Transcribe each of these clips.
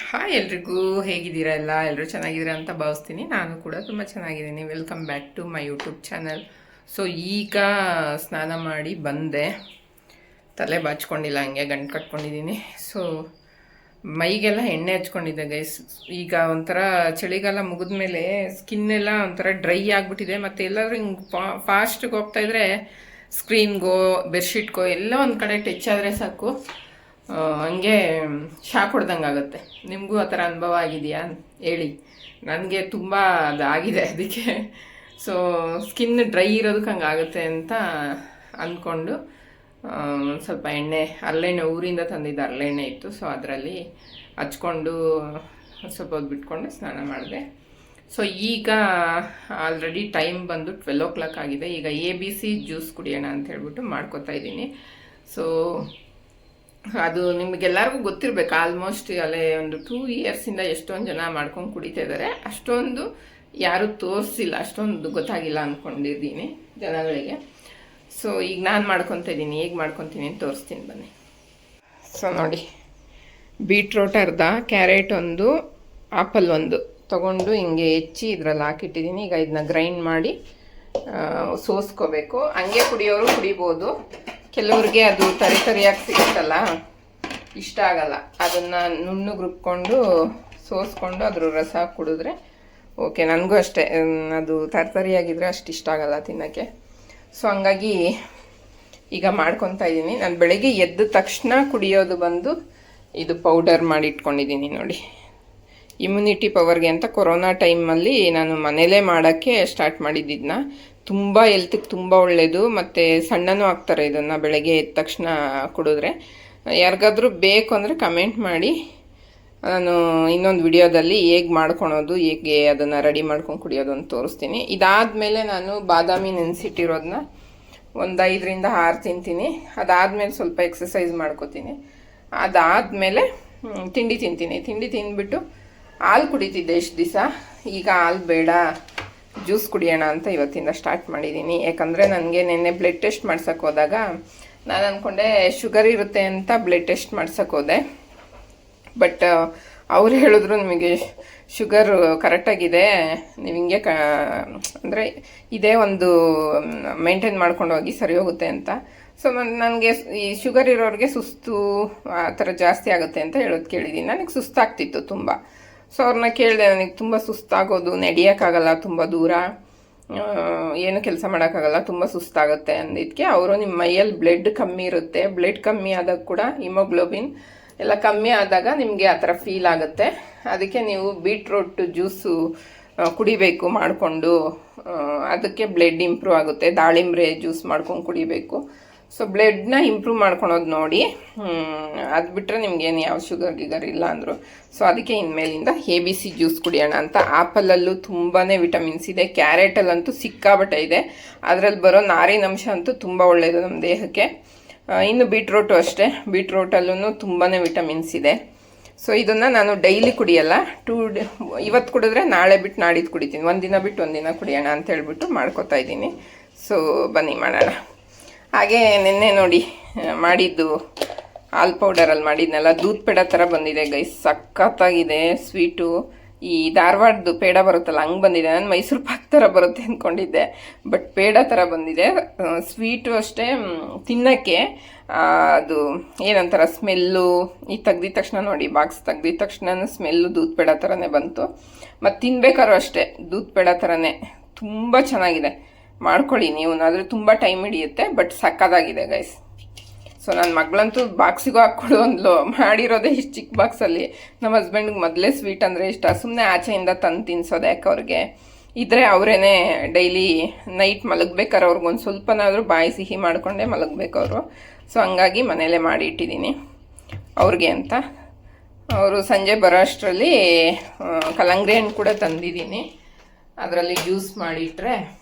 Hi ಎಲ್ರಿಗೂ, ಹೇಗಿದ್ದೀರಾ? ಎಲ್ಲರೂ ಚೆನ್ನಾಗಿದ್ದೀರಾ ಅಂತ ಭಾವಿಸ್ತೀನಿ. ನಾನು ಕೂಡ ತುಂಬ ಚೆನ್ನಾಗಿದ್ದೀನಿ. Welcome back to my YouTube channel. So ಈಗ ಸ್ನಾನ ಮಾಡಿ ಬಂದೆ. ತಲೆ ಬಾಚ್ಕೊಂಡಿಲ್ಲ, ಹಂಗೆ ಗಂಟು ಕಟ್ಕೊಂಡಿದ್ದೀನಿ. ಸೊ ಮೈಗೆಲ್ಲ ಎಣ್ಣೆ ಹಚ್ಕೊಂಡಿದ್ದೆ ಗೈಸ್. ಈಗ ಒಂಥರ ಚಳಿಗಾಲ ಮುಗಿದ್ಮೇಲೆ ಸ್ಕಿನ್ನೆಲ್ಲ ಒಂಥರ ಡ್ರೈ ಆಗಿಬಿಟ್ಟಿದೆ. ಮತ್ತು ಎಲ್ಲಾದರೂ ಹಿಂಗೆ ಫಾಸ್ಟಿಗೆ ಹೋಗ್ತಾಯಿದ್ರೆ ಸ್ಕ್ರೀನ್ಗೋ ಬೆಡ್ಶೀಟ್ಗೋ ಎಲ್ಲ ಒಂದು ಕಡೆ ಟಚ್ ಆದರೆ ಸಾಕು, ಹಂಗೆ ಶಾಕ್ ಹೊಡೆದಂಗೆ ಆಗುತ್ತೆ. ನಿಮಗೂ ಆ ಥರ ಅನುಭವ ಆಗಿದೆಯಾ ಹೇಳಿ. ನನಗೆ ತುಂಬ ಅದಾಗಿದೆ. ಅದಕ್ಕೆ ಸೊ ಸ್ಕಿನ್ ಡ್ರೈ ಇರೋದಕ್ಕೆ ಹಂಗೆ ಆಗುತ್ತೆ ಅಂತ ಅಂದ್ಕೊಂಡು ಸ್ವಲ್ಪ ಎಣ್ಣೆ, ಹರಳೆಣ್ಣೆ ಊರಿಂದ ತಂದಿದ್ದ ಹರಳೆಣ್ಣೆ ಇತ್ತು. ಸೊ ಅದರಲ್ಲಿ ಹಚ್ಕೊಂಡು ಸ್ವಲ್ಪ ಹೊತ್ತು ಬಿಟ್ಕೊಂಡು ಸ್ನಾನ ಮಾಡಿದೆ. ಸೊ ಈಗ ಆಲ್ರೆಡಿ ಟೈಮ್ ಬಂದು 12 o'clock ಆಗಿದೆ. ಈಗ ABC ಜ್ಯೂಸ್ ಕುಡಿಯೋಣ ಅಂತ ಹೇಳ್ಬಿಟ್ಟು ಮಾಡ್ಕೊತಾ ಇದ್ದೀನಿ. ಸೊ ಅದು ನಿಮಗೆಲ್ಲರಿಗೂ ಗೊತ್ತಿರಬೇಕು. ಆಲ್ಮೋಸ್ಟ್ ಅಲ್ಲೇ ಒಂದು 2 yearsಯಿಂದ ಎಷ್ಟೊಂದು ಜನ ಮಾಡ್ಕೊಂಡು ಕುಡಿತಾ ಇದ್ದಾರೆ. ಅಷ್ಟೊಂದು ಯಾರೂ ತೋರಿಸಿಲ್ಲ, ಅಷ್ಟೊಂದು ಗೊತ್ತಾಗಿಲ್ಲ ಅಂದ್ಕೊಂಡಿದ್ದೀನಿ ಜನಗಳಿಗೆ. ಸೊ ಈಗ ನಾನು ಮಾಡ್ಕೊತಾ ಇದ್ದೀನಿ. ಹೇಗೆ ಮಾಡ್ಕೊತೀನಿ ಅಂತ ತೋರಿಸ್ತೀನಿ ಬನ್ನಿ. ಸೊ ನೋಡಿ, ಬೀಟ್ರೋಟ್ ಅರ್ಧ, ಕ್ಯಾರೆಟ್ ಒಂದು, ಆಪಲ್ ಒಂದು ತೊಗೊಂಡು ಹಿಂಗೆ ಹೆಚ್ಚಿ ಇದ್ರಲ್ಲಿ ಹಾಕಿಟ್ಟಿದ್ದೀನಿ. ಈಗ ಇದನ್ನ ಗ್ರೈಂಡ್ ಮಾಡಿ ಸೋಸ್ಕೋಬೇಕು. ಹಂಗೆ ಕುಡಿಯೋರು ಕುಡಿಬೋದು. ಕೆಲವ್ರಿಗೆ ಅದು ತರಿಯಾಗಿ ಸಿಗುತ್ತಲ್ಲ, ಇಷ್ಟ ಆಗಲ್ಲ. ಅದನ್ನು ನುಣ್ಣಗೆ ರುಬ್ಕೊಂಡು ಸೋಸ್ಕೊಂಡು ಅದ್ರ ರಸ ಕುಡಿದ್ರೆ ಓಕೆ. ನನಗೂ ಅಷ್ಟೇ, ಅದು ತರಿಯಾಗಿದ್ದರೆ ಅಷ್ಟು ಇಷ್ಟ ಆಗಲ್ಲ ತಿನ್ನೋಕ್ಕೆ. ಸೊ ಹಂಗಾಗಿ ಈಗ ಮಾಡ್ಕೊತಾ ಇದ್ದೀನಿ. ನಾನು ಬೆಳಗ್ಗೆ ಎದ್ದ ತಕ್ಷಣ ಕುಡಿಯೋದು ಬಂದು ಇದು ಪೌಡರ್ ಮಾಡಿ ಇಟ್ಕೊಂಡಿದ್ದೀನಿ ನೋಡಿ, ಇಮ್ಯುನಿಟಿ ಪವರ್ಗೆ ಅಂತ. ಕೊರೋನಾ ಟೈಮಲ್ಲಿ ನಾನು ಮನೇಲೇ ಮಾಡೋಕ್ಕೆ ಸ್ಟಾರ್ಟ್ ಮಾಡಿದ್ದಿದ್ದನ್ನ. ತುಂಬ ಹೆಲ್ತಿಗೆ ತುಂಬ ಒಳ್ಳೆಯದು, ಮತ್ತು ಸಣ್ಣನೂ ಆಗ್ತಾರೆ ಇದನ್ನು ಬೆಳಗ್ಗೆ ಎದ್ದ ತಕ್ಷಣ ಕುಡಿದ್ರೆ. ಯಾರಿಗಾದ್ರೂ ಬೇಕು ಅಂದರೆ ಕಮೆಂಟ್ ಮಾಡಿ, ನಾನು ಇನ್ನೊಂದು ವಿಡಿಯೋದಲ್ಲಿ ಹೇಗೆ ಮಾಡ್ಕೊಳೋದು, ಹೇಗೆ ಅದನ್ನು ರೆಡಿ ಮಾಡ್ಕೊಂಡು ಕುಡಿಯೋದು ಅಂತ ತೋರಿಸ್ತೀನಿ. ಇದಾದಮೇಲೆ ನಾನು ಬಾದಾಮಿ ನೆನೆಸಿಟ್ಟಿರೋದನ್ನ ಒಂದು 5 ರಿಂದ 6 ತಿಂತೀನಿ. ಅದಾದಮೇಲೆ ಸ್ವಲ್ಪ ಎಕ್ಸಸೈಸ್ ಮಾಡ್ಕೋತೀನಿ. ಅದಾದಮೇಲೆ ತಿಂಡಿ ತಿಂತೀನಿ. ತಿಂಡಿ ತಿಂದ್ಬಿಟ್ಟು ಹಾಲು ಕುಡಿತಿದ್ದೆ ಇಷ್ಟು ದಿವಸ. ಈಗ ಹಾಲು ಬೇಡ, ಜ್ಯೂಸ್ ಕುಡಿಯೋಣ ಅಂತ ಇವತ್ತಿಂದ ಸ್ಟಾರ್ಟ್ ಮಾಡಿದ್ದೀನಿ. ಯಾಕಂದರೆ ನನಗೆ ನಿನ್ನೆ ಬ್ಲಡ್ ಟೆಸ್ಟ್ ಮಾಡ್ಸೋಕೆ ಹೋದಾಗ ನಾನು ಅಂದ್ಕೊಂಡೆ ಶುಗರ್ ಇರುತ್ತೆ ಅಂತ ಬ್ಲಡ್ ಟೆಸ್ಟ್ ಮಾಡ್ಸೋಕೆ ಹೋದೆ. ಬಟ್ ಅವ್ರು ಹೇಳಿದ್ರು ನಿಮಗೆ ಶುಗರ್ ಕರೆಕ್ಟಾಗಿದೆ, ನೀವು ಹಿಂಗೆ ಅಂದರೆ ಇದೇ ಒಂದು ಮೇಂಟೈನ್ ಮಾಡ್ಕೊಂಡು ಹೋಗಿ ಸರಿ ಹೋಗುತ್ತೆ ಅಂತ. ಸೊ ನನಗೆ ಈ ಶುಗರ್ ಇರೋರಿಗೆ ಸುಸ್ತು ಆ ಥರ ಜಾಸ್ತಿ ಆಗುತ್ತೆ ಅಂತ ಹೇಳೋದು ಕೇಳಿದ್ದೀನಿ. ನನಗೆ ಸುಸ್ತಾಗ್ತಿತ್ತು ತುಂಬ. ಸೊ ಅವ್ರನ್ನ ಕೇಳಿದೆ, ನನಗೆ ತುಂಬ ಸುಸ್ತಾಗೋದು, ನಡೆಯೋಕ್ಕಾಗಲ್ಲ, ತುಂಬ ದೂರ ಏನು ಕೆಲಸ ಮಾಡೋಕ್ಕಾಗಲ್ಲ, ತುಂಬ ಸುಸ್ತಾಗುತ್ತೆ ಅಂದಿದ್ದಕ್ಕೆ ಅವರು ನಿಮ್ಮ ಮೈಯಲ್ಲಿ ಬ್ಲಡ್ ಕಮ್ಮಿ ಇರುತ್ತೆ, ಬ್ಲಡ್ ಕಮ್ಮಿ ಆದಾಗ ಕೂಡ ಹಿಮೋಗ್ಲೋಬಿನ್ ಎಲ್ಲ ಕಮ್ಮಿ ಆದಾಗ ನಿಮಗೆ ಆ ಥರ ಫೀಲ್ ಆಗುತ್ತೆ. ಅದಕ್ಕೆ ನೀವು ಬೀಟ್ರೂಟ್ ಜ್ಯೂಸು ಕುಡಿಬೇಕು ಮಾಡಿಕೊಂಡು, ಅದಕ್ಕೆ ಬ್ಲಡ್ ಇಂಪ್ರೂವ್ ಆಗುತ್ತೆ. ದಾಳಿಂಬ್ರೆ ಜ್ಯೂಸ್ ಮಾಡ್ಕೊಂಡು ಕುಡಿಬೇಕು. ಸೊ ಬ್ಲಡ್ನ ಇಂಪ್ರೂವ್ ಮಾಡ್ಕೊಳೋದು ನೋಡಿ. ಅದು ಬಿಟ್ಟರೆ ನಿಮ್ಗೇನು ಯಾವ ಶುಗರ್ ಇಲ್ಲ ಅಂದರು. ಸೊ ಅದಕ್ಕೆ ಇನ್ಮೇಲಿಂದ ABC ಜ್ಯೂಸ್ ಕುಡಿಯೋಣ ಅಂತ. ಆಪಲಲ್ಲೂ ತುಂಬಾ ವಿಟಮಿನ್ಸ್ ಇದೆ, ಕ್ಯಾರೆಟಲ್ಲಂತೂ ಸಿಕ್ಕಾಬಟ್ಟೆ ಇದೆ. ಅದರಲ್ಲಿ ಬರೋ ನಾರಿನಂಶ ಅಂತೂ ತುಂಬ ಒಳ್ಳೆಯದು ನಮ್ಮ ದೇಹಕ್ಕೆ. ಇನ್ನು ಬೀಟ್ರೋಟು ಅಷ್ಟೇ, ಬೀಟ್ರೋಟಲ್ಲೂ ತುಂಬಾ ವಿಟಮಿನ್ಸ್ ಇದೆ. ಸೊ ಇದನ್ನು ನಾನು ಡೈಲಿ ಕುಡಿಯಲ್ಲ, ಇವತ್ತು ಕುಡಿದ್ರೆ ನಾಳೆ ಬಿಟ್ಟು ನಾಡಿದ್ದು ಕುಡಿತೀನಿ. ಒಂದಿನ ಬಿಟ್ಟು ಒಂದಿನ ಕುಡಿಯೋಣ ಅಂತ ಹೇಳ್ಬಿಟ್ಟು ಮಾಡ್ಕೋತಾ ಇದ್ದೀನಿ. ಸೊ ಬನ್ನಿ ಮಾಡೋಣ. ಹಾಗೆ ನಿನ್ನೆ ನೋಡಿ ಮಾಡಿದ್ದು ಹಾಲು ಪೌಡರಲ್ಲಿ ಮಾಡಿದ್ನೆಲ್ಲ ದೂದ್ ಪೇಡ ಥರ ಬಂದಿದೆ ಗೈಸ್. ಸಖತ್ತಾಗಿದೆ ಸ್ವೀಟು. ಈ ಧಾರವಾಡದ್ದು ಪೇಡ ಬರುತ್ತಲ್ಲ ಹಂಗೆ ಬಂದಿದೆ. ನಾನು ಮೈಸೂರು ಪಾಕ್ ಥರ ಬರುತ್ತೆ ಅಂದ್ಕೊಂಡಿದ್ದೆ, ಬಟ್ ಪೇಡ ಥರ ಬಂದಿದೆ. ಸ್ವೀಟು ಅಷ್ಟೇ, ತಿನ್ನೋಕ್ಕೆ ಅದು ಏನಂತಾರ ಸ್ಮೆಲ್ಲು. ಈ ತೆಗ್ದಿದ ತಕ್ಷಣ ನೋಡಿ, ಬಾಕ್ಸ್ ತೆಗ್ದಿದ ತಕ್ಷಣ ಸ್ಮೆಲ್ಲು ದೂದ್ ಪೇಡ ಥರನೇ ಬಂತು. ಮತ್ತು ತಿನ್ಬೇಕಾದ್ರೂ ಅಷ್ಟೇ ದೂದ್ ಪೇಡ ಥರನೇ ತುಂಬ ಚೆನ್ನಾಗಿದೆ. ಮಾಡ್ಕೊಳ್ಳಿ ನೀವು, ಆದರೆ ತುಂಬ ಟೈಮ್ ಹಿಡಿಯುತ್ತೆ, ಬಟ್ ಸಕ್ಕತ್ತಾಗಿದೆ ಗೈಸ್. ಸೊ ನನ್ನ ಮಗಳಂತೂ ಬಾಕ್ಸಿಗೂ ಹಾಕ್ಕೊಡು ಅಂದ್ಲು. ಮಾಡಿರೋದೇ ಇಷ್ಟು ಚಿಕ್ಕ ಬಾಕ್ಸಲ್ಲಿ. ನಮ್ಮ ಹಸ್ಬೆಂಡ್ಗೆ ಮೊದಲೇ ಸ್ವೀಟ್ ಅಂದರೆ ಇಷ್ಟ. ಸುಮ್ಮನೆ ಆಚೆಯಿಂದ ತಂದು ತಿನ್ನಿಸೋದು ಯಾಕೆ ಅವ್ರಿಗೆ. ಇದ್ದರೆ ಅವರೇನೆ ಡೈಲಿ ನೈಟ್ ಮಲಗ್ಬೇಕಾದ್ರೆ ಅವ್ರಿಗೊಂದು ಸ್ವಲ್ಪನಾದರೂ ಬಾಯಿ ಸಿಹಿ ಮಾಡಿಕೊಂಡೇ ಮಲಗಬೇಕು ಅವರು. ಸೊ ಹಂಗಾಗಿ ಮನೇಲೇ ಮಾಡಿ ಇಟ್ಟಿದ್ದೀನಿ ಅವ್ರಿಗೆ ಅಂತ. ಅವರು ಸಂಜೆ ಬರೋ ಅಷ್ಟರಲ್ಲಿ ಕಲ್ಲಂಗಡಿ ಹಣ್ಣು ಕೂಡ ತಂದಿದ್ದೀನಿ. ಅದರಲ್ಲಿ ಜ್ಯೂಸ್ ಮಾಡಿಟ್ರೆ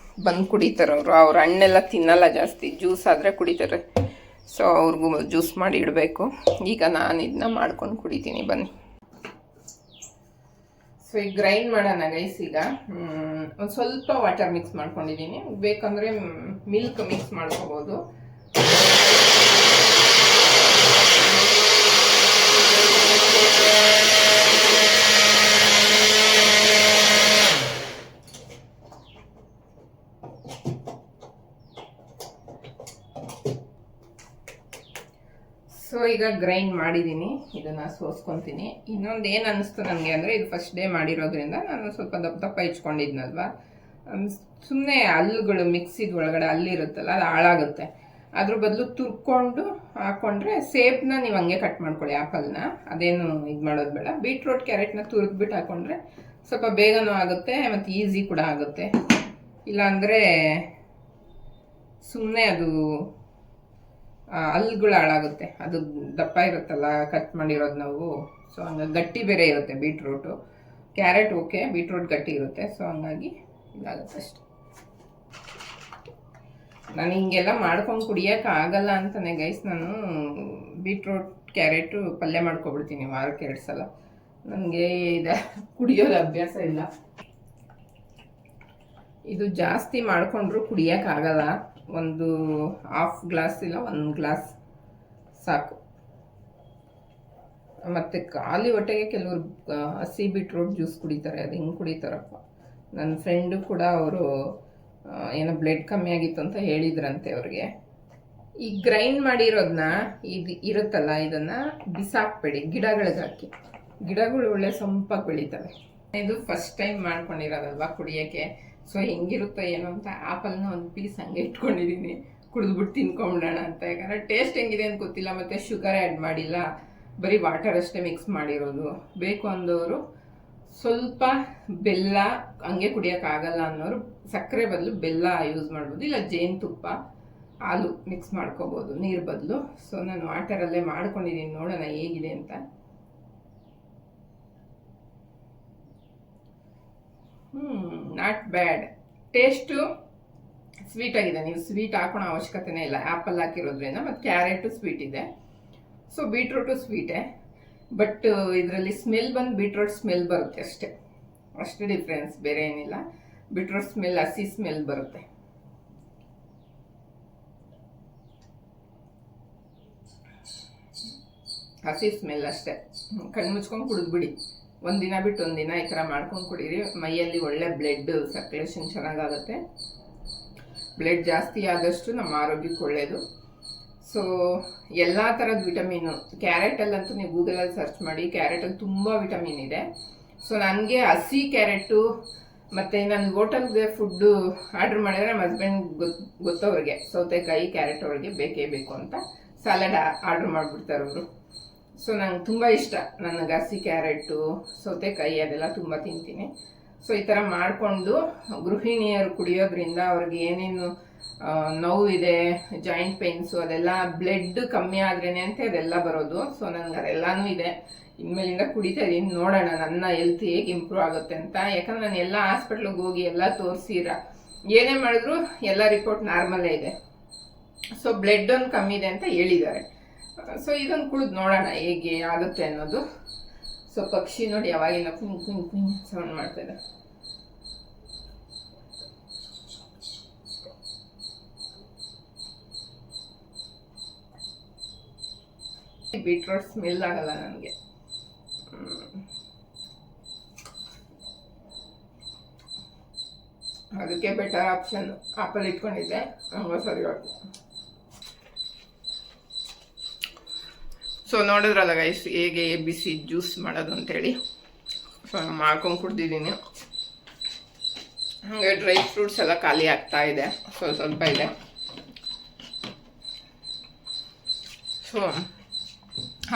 ಬಂದು ಕುಡಿತಾರೆ ಅವರು. ಅವ್ರ ಹಣ್ಣೆಲ್ಲ ತಿನ್ನಲ್ಲ ಜಾಸ್ತಿ, ಜ್ಯೂಸ್ ಆದರೆ ಕುಡಿತಾರೆ. ಸೊ ಅವ್ರಿಗೂ ಜ್ಯೂಸ್ ಮಾಡಿ ಇಡಬೇಕು. ಈಗ ನಾನು ಇದನ್ನ ಮಾಡ್ಕೊಂಡು ಕುಡಿತೀನಿ ಬನ್ನಿ. ಸೊ ಈಗ ಗ್ರೈಂಡ್ ಮಾಡೋಣ ಗೈಸ್. ಈಗ ಒಂದು ಸ್ವಲ್ಪ ವಾಟರ್ ಮಿಕ್ಸ್ ಮಾಡ್ಕೊಂಡಿದ್ದೀನಿ. ಬೇಕಂದರೆ ಮಿಲ್ಕ್ ಮಿಕ್ಸ್ ಮಾಡ್ಕೋಬೋದು. ಈಗ ಗ್ರೈಂಡ್ ಮಾಡಿದ್ದೀನಿ, ಇದನ್ನು ಸೋಸ್ಕೊತೀನಿ. ಇನ್ನೊಂದು ಏನು ಅನ್ನಿಸ್ತು ನನಗೆ ಅಂದರೆ, ಇದು ಫಸ್ಟ್ ಡೇ ಮಾಡಿರೋದ್ರಿಂದ ನಾನು ಸ್ವಲ್ಪ ದಪ್ಪ ದಪ್ಪ ಹೆಚ್ಕೊಂಡಿದ್ನಲ್ವ, ಸುಮ್ಮನೆ ಹಲ್ಲುಗಳು ಮಿಕ್ಸಿದ ಒಳಗಡೆ ಹಲ್ಲಿರುತ್ತಲ್ಲ ಅದು ಹಾಳಾಗುತ್ತೆ. ಅದ್ರ ಬದಲು ತುರ್ಕೊಂಡು ಹಾಕ್ಕೊಂಡ್ರೆ ಸೇಬ್ನ ನೀವು ಹಂಗೆ ಕಟ್ ಮಾಡ್ಕೊಳ್ಳಿ, ಆ್ಯಪಲ್ನ, ಅದೇನು ಇದು ಮಾಡೋದು ಬೇಡ. ಬೀಟ್ರೋಟ್ ಕ್ಯಾರೆಟ್ನ ತುರಿದ್ಬಿಟ್ಟು ಹಾಕ್ಕೊಂಡ್ರೆ ಸ್ವಲ್ಪ ಬೇಗನೂ ಆಗುತ್ತೆ ಮತ್ತು ಈಸಿ ಕೂಡ ಆಗುತ್ತೆ. ಇಲ್ಲಾಂದರೆ ಸುಮ್ಮನೆ ಅದು ಹಲ್ಲುಗಳು ಹಾಳಾಗುತ್ತೆ, ಅದು ದಪ್ಪ ಇರುತ್ತಲ್ಲ ಕಟ್ ಮಾಡಿರೋದು ನಾವು. ಸೊ ಹಂಗಾಗಿ ಗಟ್ಟಿ ಬೇರೆ ಇರುತ್ತೆ ಬೀಟ್ರೂಟು. ಕ್ಯಾರೆಟ್ ಓಕೆ, ಬೀಟ್ರೂಟ್ ಗಟ್ಟಿ ಇರುತ್ತೆ. ಸೊ ಹಂಗಾಗಿ ಇದಾಗುತ್ತೆ ಅಷ್ಟೆ. ನಾನು ಹಿಂಗೆಲ್ಲ ಮಾಡ್ಕೊಂಡು ಕುಡಿಯೋಕೆ ಆಗಲ್ಲ ಅಂತಾನೆ ಗೈಸ್, ನಾನು ಬೀಟ್ರೂಟ್ ಕ್ಯಾರೆಟು ಪಲ್ಯ ಮಾಡ್ಕೊಬಿಡ್ತೀನಿ ವಾರಕ್ಕೆ 2 ಸಲ. ನನಗೆ ಇದು ಕುಡಿಯೋದು ಅಭ್ಯಾಸ ಇಲ್ಲ. ಇದು ಜಾಸ್ತಿ ಮಾಡಿಕೊಂಡ್ರು ಕುಡಿಯೋಕ್ಕಾಗಲ್ಲ. ಒಂದು 1/2 ಗ್ಲಾಸ್ ಇಲ್ಲ 1 ಗ್ಲಾಸ್ ಸಾಕು. ಮತ್ತು ಖಾಲಿ ಹೊಟ್ಟೆಗೆ ಕೆಲವರು ಹಸಿ ಬೀಟ್ರೂಟ್ ಜ್ಯೂಸ್ ಕುಡಿತಾರೆ. ಅದು ಹಿಂಗೆ ಕುಡಿತಾರಪ್ಪ. ನನ್ನ ಫ್ರೆಂಡು ಕೂಡ ಅವರು ಏನೋ ಬ್ಲಡ್ ಕಮ್ಮಿ ಆಗಿತ್ತು ಅಂತ ಹೇಳಿದ್ರಂತೆ ಅವ್ರಿಗೆ. ಈ ಗ್ರೈಂಡ್ ಮಾಡಿರೋದನ್ನ ಇದು ಇರುತ್ತಲ್ಲ, ಇದನ್ನು ಬಿಸಾಕ್ಬೇಡಿ, ಗಿಡಗಳಿಗೆ ಹಾಕಿ. ಗಿಡಗಳು ಒಳ್ಳೆ ಸೊಂಪಾಗಿ ಬೆಳೀತವೆ. ಇದು ಫಸ್ಟ್ ಟೈಮ್ ಮಾಡ್ಕೊಂಡಿರೋದಲ್ವ ಕುಡಿಯೋಕ್ಕೆ. ಸೊ ಹೆಂಗಿರುತ್ತೋ ಏನೋ ಅಂತ ಆ್ಯಪಲ್ನ ಒಂದು ಪೀಸ್ ಹಂಗೆ ಇಟ್ಕೊಂಡಿದ್ದೀನಿ, ಕುಡಿದ್ಬಿಟ್ಟು ತಿನ್ಕೊಂಬಿಡೋಣ ಅಂತ. ಯಾಕಂದರೆ ಟೇಸ್ಟ್ ಹೆಂಗಿದೆ ಅಂತ ಗೊತ್ತಿಲ್ಲ, ಮತ್ತು ಶುಗರ್ ಆ್ಯಡ್ ಮಾಡಿಲ್ಲ, ಬರೀ ವಾಟರ್ ಅಷ್ಟೇ ಮಿಕ್ಸ್ ಮಾಡಿರೋದು. ಬೇಕು ಅಂದವರು ಸ್ವಲ್ಪ ಬೆಲ್ಲ, ಹಂಗೆ ಕುಡಿಯೋಕ್ಕಾಗಲ್ಲ ಅನ್ನೋರು ಸಕ್ಕರೆ ಬದಲು ಬೆಲ್ಲ ಯೂಸ್ ಮಾಡ್ಬೋದು, ಇಲ್ಲ ಜೇನುತುಪ್ಪ ಹಾಲು ಮಿಕ್ಸ್ ಮಾಡ್ಕೋಬೋದು ನೀರು ಬದಲು. ಸೊ ನಾನು ವಾಟರಲ್ಲೇ ಮಾಡ್ಕೊಂಡಿದ್ದೀನಿ, ನೋಡೋಣ ಹೇಗಿದೆ ಅಂತ. ನಾಟ್ ಬ್ಯಾಡ್, ಟೇಸ್ಟು ಸ್ವೀಟ್ ಆಗಿದೆ. ನೀವು ಸ್ವೀಟ್ ಹಾಕೋಣ ಅವಶ್ಯಕತೆನೇ ಇಲ್ಲ, ಆ್ಯಪಲ್ ಹಾಕಿರೋದ್ರಿಂದ. ಮತ್ತು ಕ್ಯಾರೆಟು ಸ್ವೀಟ್ ಇದೆ, ಸೊ ಬೀಟ್ರೂಟು ಸ್ವೀಟೇ. ಬಟ್ ಇದರಲ್ಲಿ ಸ್ಮೆಲ್ ಬಂದು ಬೀಟ್ರೂಟ್ ಸ್ಮೆಲ್ ಬರುತ್ತೆ ಅಷ್ಟೇ ಡಿಫ್ರೆನ್ಸ್, ಬೇರೆ ಏನಿಲ್ಲ. ಬೀಟ್ರೂಟ್ ಸ್ಮೆಲ್ ಹಸಿ ಸ್ಮೆಲ್ ಬರುತ್ತೆ. ಹಸಿ ಸ್ಮೆಲ್ ಅಷ್ಟೇ. ಕಣ್ಣು ಮುಚ್ಕೊಂಡು ಕುಡಿದ್ಬಿಡಿ, ಒಂದಿನ ಬಿಟ್ಟು ಒಂದಿನ ಈ ಥರ ಮಾಡ್ಕೊಂಡು ಕುಡೀರಿ. ಮೈಯಲ್ಲಿ ಒಳ್ಳೆ ಬ್ಲಡ್ ಸರ್ಕ್ಯುಲೇಷನ್ ಚೆನ್ನಾಗಾಗುತ್ತೆ. ಬ್ಲಡ್ ಜಾಸ್ತಿ ಆದಷ್ಟು ನಮ್ಮ ಆರೋಗ್ಯಕ್ಕೆ ಒಳ್ಳೆಯದು. ಸೊ ಎಲ್ಲ ಥರದ ವಿಟಮಿನು ಕ್ಯಾರೆಟಲ್ಲಂತೂ ನೀವು ಗೂಗಲಲ್ಲಿ ಸರ್ಚ್ ಮಾಡಿ, ಕ್ಯಾರೆಟಲ್ಲಿ ತುಂಬ ವಿಟಮಿನ್ ಇದೆ. ಸೊ ನನಗೆ ಹಸಿ ಕ್ಯಾರೆಟು, ಮತ್ತು ನಾನು ಹೋಟೆಲ್ಗೆ ಫುಡ್ಡು ಆರ್ಡ್ರ್ ಮಾಡಿದ್ರೆ ನಮ್ಮ ಹಸ್ಬೆಂಡ್ ಗೊತ್ತವ್ರಿಗೆ ಸೌತೆಕಾಯಿ ಕ್ಯಾರೆಟ್ ಅವ್ರಿಗೆ ಬೇಕೇ ಬೇಕು ಅಂತ ಸ್ಯಾಲಡ್ ಆರ್ಡ್ರ್ ಮಾಡಿಬಿಡ್ತಾರೆ ಅವರು. ಸೊ ನಂಗೆ ತುಂಬ ಇಷ್ಟ, ನನಗೆ ಹಸಿ ಕ್ಯಾರೆಟು ಸೌತೆಕಾಯಿ ಅದೆಲ್ಲ ತುಂಬ ತಿಂತೀನಿ. ಸೊ ಈ ಥರ ಮಾಡಿಕೊಂಡು ಗೃಹಿಣಿಯರು ಕುಡಿಯೋದ್ರಿಂದ ಅವ್ರಿಗೆ ಏನೇನು ನೋವಿದೆ, ಜಾಯಿಂಟ್ ಪೇನ್ಸು, ಅದೆಲ್ಲ ಬ್ಲಡ್ ಕಮ್ಮಿ ಆದ್ರೇನೆ ಅಂತ ಅದೆಲ್ಲ ಬರೋದು. ಸೊ ನನಗೆ ಅದೆಲ್ಲನೂ ಇದೆ, ಇನ್ಮೇಲಿಂದ ಕುಡಿತಾ ಇದ್ದೀನಿ. ನೋಡೋಣ ನನ್ನ ಹೆಲ್ತ್ ಹೇಗೆ ಇಂಪ್ರೂವ್ ಆಗುತ್ತೆ ಅಂತ. ಯಾಕಂದ್ರೆ ನಾನು ಎಲ್ಲ ಹಾಸ್ಪಿಟ್ಲಿಗೆ ಹೋಗಿ ಎಲ್ಲ ತೋರಿಸಿರ ಏನೇ ಮಾಡಿದ್ರು ಎಲ್ಲ ರಿಪೋರ್ಟ್ ನಾರ್ಮಲೇ ಇದೆ. ಸೊ ಬ್ಲಡ್ ಒಂದು ಕಮ್ಮಿ ಇದೆ ಅಂತ ಹೇಳಿದ್ದಾರೆ. ಸೊ ಇದೊಂದು ಕುಡಿದು ನೋಡೋಣ ಹೇಗೆ ಆಗುತ್ತೆ ಅನ್ನೋದು. ಸೊ ಪಕ್ಷಿ ನೋಡಿ ಯಾವಾಗಿನ ಕುಂಗ್ ಕುಂಗ್ ಕುಂಗ್ ಸೌಂಡ್ ಮಾಡ್ತಾಯಿದೆ. ಬೀಟ್ರೂಟ್ ಸ್ಮೆಲ್ ಆಗಲ್ಲ ನನಗೆ. ಅದಕ್ಕೆ ಬೆಟರ್ ಆಪ್ಷನ್ ಆಪಲ್ ಇಟ್ಕೊಂಡಿದ್ದೆ, ಹಂಗ ಸರಿ ಹೋಯ್ತು. ಸೊ ನೋಡಿದ್ರಲ್ಲ ಗೈಸ್ ಹೇಗೆ ಬಿಸಿ ಜ್ಯೂಸ್ ಮಾಡೋದು ಅಂತೇಳಿ. ಸೊ ಮಾಡ್ಕೊಂಡು ಕುಡ್ದಿದ್ದೀನಿ. ಹಾಗೆ ಡ್ರೈ ಫ್ರೂಟ್ಸ್ ಎಲ್ಲ ಖಾಲಿ ಆಗ್ತಾ ಇದೆ, ಸ್ವಲ್ಪ ಇದೆ. ಸೊ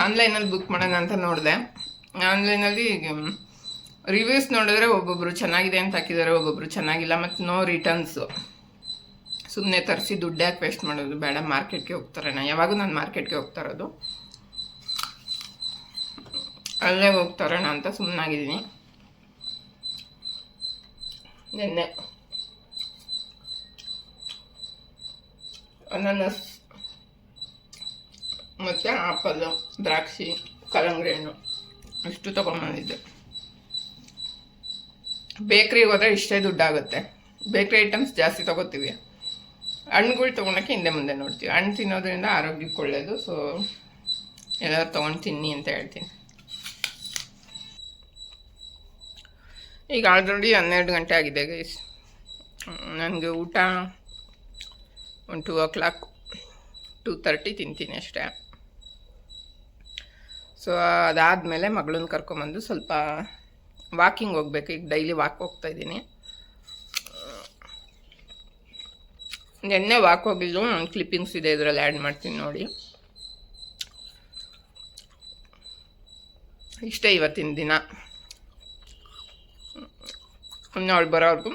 ಆನ್ಲೈನಲ್ಲಿ ಬುಕ್ ಮಾಡೋಣ ಅಂತ ನೋಡಿದೆ. ಆನ್ಲೈನಲ್ಲಿ ರಿವ್ಯೂಸ್ ನೋಡಿದ್ರೆ ಒಬ್ಬೊಬ್ಬರು ಚೆನ್ನಾಗಿದೆ ಅಂತ ಹಾಕಿದ್ದಾರೆ, ಒಬ್ಬೊಬ್ಬರು ಚೆನ್ನಾಗಿಲ್ಲ. ಮತ್ತು ನೋ ರಿಟರ್ನ್ಸು. ಸುಮ್ಮನೆ ತರಿಸಿ ದುಡ್ಡು ಯಾಕೆ ವೇಸ್ಟ್ ಮಾಡೋದು, ಬೇಡ ಮಾರ್ಕೆಟ್ಗೆ ಹೋಗ್ತಾರೆ. ಯಾವಾಗೂ ನಾನು ಮಾರ್ಕೆಟ್ಗೆ ಹೋಗ್ತಾ ಇರೋದು, ಅಲ್ಲೇ ಹೋಗ್ತಾರೋಣ ಅಂತ ಸುಮ್ಮನಾಗಿದ್ದೀನಿ. ನಿನ್ನೆ ಅನಾನಸ್ ಮತ್ತು ಆಪಲ್ಲು, ದ್ರಾಕ್ಷಿ, ಕಲ್ಲಂಗಡಿ ಹಣ್ಣು ಇಷ್ಟು ತೊಗೊಂಬಂದಿದ್ದೆ. ಬೇಕ್ರಿಗೆ ಹೋದರೆ ಇಷ್ಟೇ ದುಡ್ಡಾಗುತ್ತೆ. ಬೇಕ್ರಿ ಐಟಮ್ಸ್ ಜಾಸ್ತಿ ತೊಗೋತೀವಿ, ಹಣ್ಣುಗಳು ತೊಗೊಳಕ್ಕೆ ಹಿಂದೆ ಮುಂದೆ ನೋಡ್ತೀವಿ. ಹಣ್ಣು ತಿನ್ನೋದ್ರಿಂದ ಆರೋಗ್ಯಕ್ಕೆ ಒಳ್ಳೆಯದು. ಸೊ ಎಲ್ಲರೂ ತೊಗೊಂಡು ತಿನ್ನಿ ಅಂತ ಹೇಳ್ತೀನಿ. ಈಗ ಆಲ್ರೆಡಿ 12 ಗಂಟೆ ಆಗಿದೆ ಗೈಸ್. ನನಗೆ ಊಟ ಒಂದು 2 o'clock 2:30 ತಿಂತೀನಿ ಅಷ್ಟೇ. ಸೊ ಅದಾದಮೇಲೆ ಮಗಳನ್ನ ಕರ್ಕೊಂಬಂದು ಸ್ವಲ್ಪ ವಾಕಿಂಗ್ ಹೋಗ್ಬೇಕು. ಈಗ ಡೈಲಿ ವಾಕ್ ಹೋಗ್ತಾಯಿದ್ದೀನಿ. ನೆನ್ನೆ ವಾಕ್ ಹೋಗಿದ್ದು ಕ್ಲಿಪ್ಪಿಂಗ್ಸ್ ಇದೆ, ಇದರಲ್ಲಿ ಆ್ಯಡ್ ಮಾಡ್ತೀನಿ ನೋಡಿ. ಇಷ್ಟೇ ಇವತ್ತಿನ ದಿನ. ಇನ್ನು ಅವಳು ಬರೋವರೆಗೂ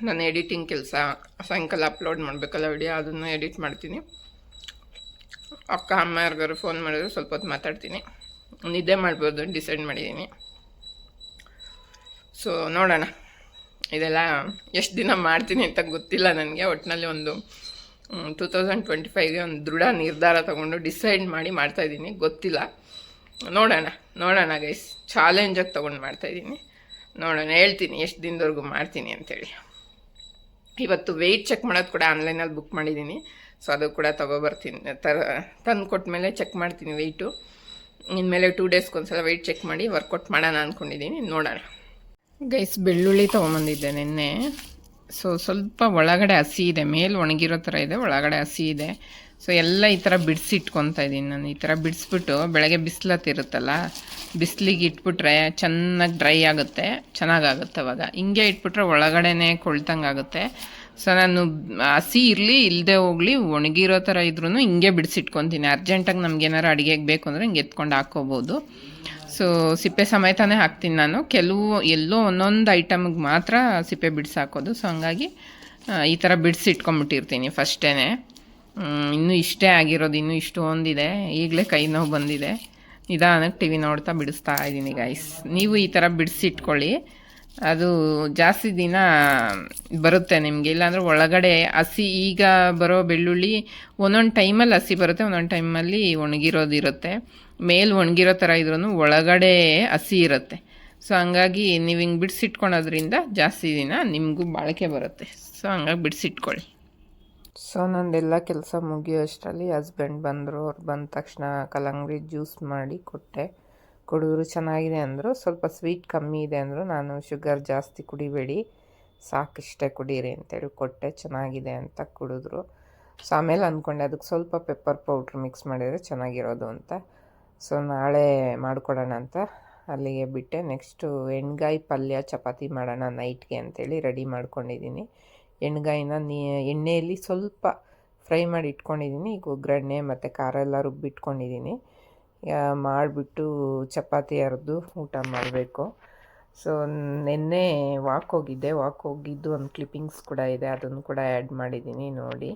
ನಾನು ಎಡಿಟಿಂಗ್ ಕೆಲಸ, ಸಾಯಂಕಾಲ ಅಪ್ಲೋಡ್ ಮಾಡಬೇಕಲ್ಲ ವಿಡಿಯೋ, ಅದನ್ನು ಎಡಿಟ್ ಮಾಡ್ತೀನಿ. ಅಕ್ಕ ಅಮ್ಮ ಯಾರಿಗಾರು ಫೋನ್ ಮಾಡಿದ್ರೆ ಸ್ವಲ್ಪ ಹೊತ್ತು ಮಾತಾಡ್ತೀನಿ. ನಿದ್ದೆ ಮಾಡ್ಬೋದು ಡಿಸೈಡ್ ಮಾಡಿದ್ದೀನಿ. ಸೊ ನೋಡೋಣ, ಇದೆಲ್ಲ ಎಷ್ಟು ದಿನ ಮಾಡ್ತೀನಿ ಅಂತ ಗೊತ್ತಿಲ್ಲ ನನಗೆ. ಒಟ್ಟಿನಲ್ಲಿ ಒಂದು 2025ಗೆ ಒಂದು ದೃಢ ನಿರ್ಧಾರ ತೊಗೊಂಡು ಡಿಸೈಡ್ ಮಾಡಿ ಮಾಡ್ತಾಯಿದ್ದೀನಿ. ಗೊತ್ತಿಲ್ಲ, ನೋಡೋಣ ಗೈಸ್. ಚಾಲೆಂಜಾಗಿ ತೊಗೊಂಡು ಮಾಡ್ತಾಯಿದ್ದೀನಿ. ನೋಡೋಣ, ಹೇಳ್ತೀನಿ ಎಷ್ಟು ದಿನದವರೆಗೂ ಮಾಡ್ತೀನಿ ಅಂಥೇಳಿ. ಇವತ್ತು ವೆಯ್ಟ್ ಚೆಕ್ ಮಾಡೋದು ಕೂಡ ಆನ್ಲೈನಲ್ಲಿ ಬುಕ್ ಮಾಡಿದ್ದೀನಿ. ಸೊ ಅದು ಕೂಡ ತೊಗೊಬರ್ತೀನಿ. ತಂದು ಕೊಟ್ಮೇಲೆ ಚೆಕ್ ಮಾಡ್ತೀನಿ ವೆಯ್ಟು. ಇನ್ಮೇಲೆ 2 ಡೇಸ್ಗೆ ಒಂದ್ಸಲ ವೆಯ್ಟ್ ಚೆಕ್ ಮಾಡಿ ವರ್ಕೌಟ್ ಮಾಡೋಣ ಅಂದ್ಕೊಂಡಿದ್ದೀನಿ. ನೋಡೋಣ ಗೈಸ್. ಬೆಳ್ಳುಳ್ಳಿ ತೊಗೊಂಬಂದಿದ್ದೆ ನಿನ್ನೆ. ಸೊ ಸ್ವಲ್ಪ ಒಳಗಡೆ ಹಸಿ ಇದೆ, ಮೇಲೆ ಒಣಗಿರೋ ಥರ ಇದೆ, ಒಳಗಡೆ ಹಸಿ ಇದೆ. ಸೊ ಎಲ್ಲ ಈ ಥರ ಬಿಡಿಸಿಟ್ಕೊತಾ ಇದ್ದೀನಿ ನಾನು. ಈ ಥರ ಬಿಡಿಸ್ಬಿಟ್ಟು ಬೆಳಗ್ಗೆ ಬಿಸಿಲತ್ತಿರುತ್ತಲ್ಲ, ಬಿಸಿಲಿಗೆ ಇಟ್ಬಿಟ್ರೆ ಚೆನ್ನಾಗಿ ಡ್ರೈ ಆಗುತ್ತೆ, ಚೆನ್ನಾಗಾಗುತ್ತೆ. ಅವಾಗ ಹಿಂಗೆ ಇಟ್ಬಿಟ್ರೆ ಒಳಗಡೆನೇ ಕೊಳ್ತಂಗೆ ಆಗುತ್ತೆ. ಸೊ ನಾನು ಹಸಿ ಇರಲಿ ಇಲ್ಲದೆ ಹೋಗಲಿ ಒಣಗಿರೋ ಥರ ಇದ್ರೂ ಹಿಂಗೆ ಬಿಡಿಸಿಟ್ಕೊತೀನಿ. ಅರ್ಜೆಂಟಾಗಿ ನಮ್ಗೇನಾರು ಅಡುಗೆಗೆ ಬೇಕು ಅಂದರೆ ಹಿಂಗೆ ಎತ್ಕೊಂಡು ಹಾಕ್ಕೋಬೋದು. ಸೊ ಸಿಪ್ಪೆ ಸಮೇತನೇ ಹಾಕ್ತೀನಿ ನಾನು. ಎಲ್ಲೋ ಒಂದೊಂದು ಐಟಮ್ಗೆ ಮಾತ್ರ ಸಿಪ್ಪೆ ಬಿಡಿಸಾಕೋದು. ಸೊ ಹಂಗಾಗಿ ಈ ಥರ ಬಿಡಿಸಿಟ್ಕೊಂಬಿಟ್ಟಿರ್ತೀನಿ ಫಸ್ಟೇ. ಇನ್ನೂ ಇಷ್ಟೇ ಆಗಿರೋದು, ಇನ್ನೂ ಇಷ್ಟೊಂದಿದೆ. ಈಗಲೇ ಕೈ ನೋವು ಬಂದಿದೆ. ನಿಧಾನಕ್ಕೆ ಟಿ ವಿ ನೋಡ್ತಾ ಬಿಡಿಸ್ತಾ ಇದ್ದೀನಿ ಗೈಸ್. ನೀವು ಈ ಥರ ಬಿಡಿಸಿಟ್ಕೊಳ್ಳಿ, ಅದು ಜಾಸ್ತಿ ದಿನ ಬರುತ್ತೆ ನಿಮಗೆ. ಇಲ್ಲಾಂದರೆ ಒಳಗಡೆ ಹಸಿ, ಈಗ ಬರೋ ಬೆಳ್ಳುಳ್ಳಿ ಒಂದೊಂದು ಟೈಮಲ್ಲಿ ಹಸಿ ಬರುತ್ತೆ, ಒಂದೊಂದು ಟೈಮಲ್ಲಿ ಒಣಗಿರೋದಿರುತ್ತೆ. ಮೇಲೆ ಒಣಗಿರೋ ಥರ ಇದ್ರೂ ಒಳಗಡೆ ಹಸಿ ಇರುತ್ತೆ. ಸೊ ಹಂಗಾಗಿ ನೀವು ಹಿಂಗೆ ಬಿಡಿಸಿಟ್ಕೊಳೋದ್ರಿಂದ ಜಾಸ್ತಿ ದಿನ ನಿಮಗೂ ಬಾಳಿಕೆ ಬರುತ್ತೆ. ಸೊ ಹಂಗಾಗಿ ಬಿಡಿಸಿಟ್ಕೊಳ್ಳಿ. ಸೊ ನಂದೆಲ್ಲ ಕೆಲಸ ಮುಗಿಯೋ ಅಷ್ಟರಲ್ಲಿ ಹಸ್ಬೆಂಡ್ ಬಂದರು. ಅವ್ರು ಬಂದ ತಕ್ಷಣ ಕಲ್ಲಂಗಡಿ ಜ್ಯೂಸ್ ಮಾಡಿ ಕೊಟ್ಟೆ. ಕುಡಿದ್ರು ಚೆನ್ನಾಗಿದೆ ಅಂದರು. ಸ್ವಲ್ಪ ಸ್ವೀಟ್ ಕಮ್ಮಿ ಇದೆ ಅಂದರು. ನಾನು ಶುಗರ್ ಜಾಸ್ತಿ ಕುಡಿಬೇಡಿ, ಸಾಕಿಷ್ಟೇ ಕುಡೀರಿ ಅಂತೇಳಿ ಕೊಟ್ಟೆ. ಚೆನ್ನಾಗಿದೆ ಅಂತ ಕುಡಿದ್ರು. ಸೊ ಆಮೇಲೆ ಅಂದ್ಕೊಂಡೆ ಅದಕ್ಕೆ ಸ್ವಲ್ಪ ಪೆಪ್ಪರ್ ಪೌಡ್ರ್ ಮಿಕ್ಸ್ ಮಾಡಿದರೆ ಚೆನ್ನಾಗಿರೋದು ಅಂತ. ಸೊ ನಾಳೆ ಮಾಡಿಕೊಡೋಣ ಅಂತ ಅಲ್ಲಿಗೆ ಬಿಟ್ಟೆ. ನೆಕ್ಸ್ಟು ಎಣ್ಗಾಯಿ ಪಲ್ಯ ಚಪಾತಿ ಮಾಡೋಣ ನೈಟ್ಗೆ ಅಂತೇಳಿ ರೆಡಿ ಮಾಡ್ಕೊಂಡಿದ್ದೀನಿ. ಎಣ್ಗಾಯಿನ ಎಣ್ಣೆಯಲ್ಲಿ ಸ್ವಲ್ಪ ಫ್ರೈ ಮಾಡಿ ಇಟ್ಕೊಂಡಿದ್ದೀನಿ. ಈಗ ಒಗ್ಗರಣೆ ಮತ್ತು ಖಾರ ಎಲ್ಲ ರುಬ್ಬಿಟ್ಕೊಂಡಿದ್ದೀನಿ. ಮಾಡಿಬಿಟ್ಟು ಚಪಾತಿ ಅರೆದು ಊಟ ಮಾಡಬೇಕು. ಸೊ ನಿನ್ನೆ ವಾಕ್ ಹೋಗಿದ್ದು ಒಂದು ಕ್ಲಿಪ್ಪಿಂಗ್ಸ್ ಕೂಡ ಇದೆ, ಅದನ್ನು ಕೂಡ ಆ್ಯಡ್ ಮಾಡಿದ್ದೀನಿ ನೋಡಿ.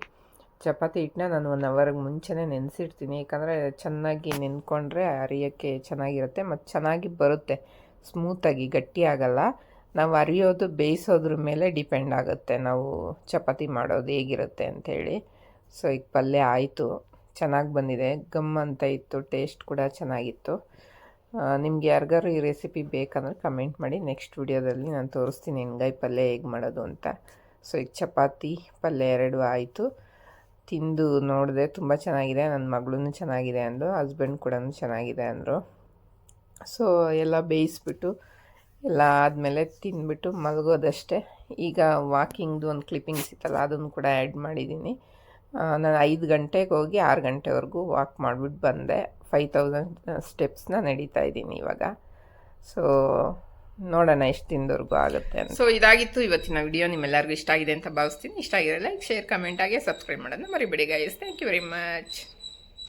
ಚಪಾತಿ ಹಿಟ್ಟನ್ನ ನಾನು 1 ಅವರ್ಗೆ ಮುಂಚೆನೇ ನೆನೆಸಿಡ್ತೀನಿ. ಯಾಕಂದರೆ ಚೆನ್ನಾಗಿ ನೆನ್ಕೊಂಡ್ರೆ ಅರಿಯೋಕ್ಕೆ ಚೆನ್ನಾಗಿರುತ್ತೆ ಮತ್ತು ಚೆನ್ನಾಗಿ ಬರುತ್ತೆ, ಸ್ಮೂತಾಗಿ, ಗಟ್ಟಿ ಆಗಲ್ಲ. ನಾವು ಅರಿಯೋದು ಬೇಯಿಸೋದ್ರ ಮೇಲೆ ಡಿಪೆಂಡ್ ಆಗುತ್ತೆ ನಾವು ಚಪಾತಿ ಮಾಡೋದು ಹೇಗಿರುತ್ತೆ ಅಂಥೇಳಿ. ಸೊ ಈಗ ಪಲ್ಯ ಆಯಿತು, ಚೆನ್ನಾಗಿ ಬಂದಿದೆ, ಗಮ್ ಅಂತ ಇತ್ತು, ಟೇಸ್ಟ್ ಕೂಡ ಚೆನ್ನಾಗಿತ್ತು. ನಿಮ್ಗೆ ಯಾರಿಗಾರು ಈ ರೆಸಿಪಿ ಬೇಕಂದ್ರೆ ಕಮೆಂಟ್ ಮಾಡಿ. ನೆಕ್ಸ್ಟ್ ವಿಡಿಯೋದಲ್ಲಿ ನಾನು ತೋರಿಸ್ತೀನಿ ಎಣ್ಗಾಯಿ ಪಲ್ಯ ಹೇಗೆ ಮಾಡೋದು ಅಂತ. ಸೊ ಈಗ ಚಪಾತಿ ಪಲ್ಯ 2 ಆಯಿತು. ತಿಂದು ನೋಡಿದೆ, ತುಂಬ ಚೆನ್ನಾಗಿದೆ. ನನ್ನ ಮಗಳೂ ಚೆನ್ನಾಗಿದೆ ಅಂದರು, ಹಸ್ಬೆಂಡ್ ಕೂಡ ಚೆನ್ನಾಗಿದೆ ಅಂದರು. ಸೊ ಎಲ್ಲ ಬೇಯಿಸ್ಬಿಟ್ಟು ಎಲ್ಲ ಆದಮೇಲೆ ತಿಂದ್ಬಿಟ್ಟು ಮಲಗೋದಷ್ಟೇ. ಈಗ ವಾಕಿಂಗ್ದು ಒಂದು ಕ್ಲಿಪ್ಪಿಂಗ್ಸ್ ಇತ್ತಲ್ಲ, ಅದನ್ನು ಕೂಡ ಆ್ಯಡ್ ಮಾಡಿದ್ದೀನಿ. ನಾನು 5 ಗಂಟೆಗೆ ಹೋಗಿ 6 ಗಂಟೆವರೆಗೂ ವಾಕ್ ಮಾಡಿಬಿಟ್ಟು ಬಂದೆ. 5000 ಸ್ಟೆಪ್ಸ್ನ ನಡೀತಾ ಇದ್ದೀನಿ ಇವಾಗ. ಸೊ ನೋಡೋಣ ಎಷ್ಟು ದಿನದವರೆಗೂ ಆಗುತ್ತೆ ಅಂತ. ಸೊ ಇದಾಗಿತ್ತು ಇವತ್ತಿನ ವಿಡಿಯೋ. ನಿಮ್ಮೆಲ್ಲರಿಗೂ ಇಷ್ಟ ಆಗಿದೆ ಅಂತ ಭಾವಿಸ್ತೀನಿ. ಇಷ್ಟ ಆಗಿದ್ರೆ ಲೈಕ್, ಶೇರ್, ಕಮೆಂಟ್ ಆಗಿ ಸಬ್ಸ್ಕ್ರೈಬ್ ಮಾಡೋದನ್ನ ಮರಿಬೇಡಿ guys. Thank you very much.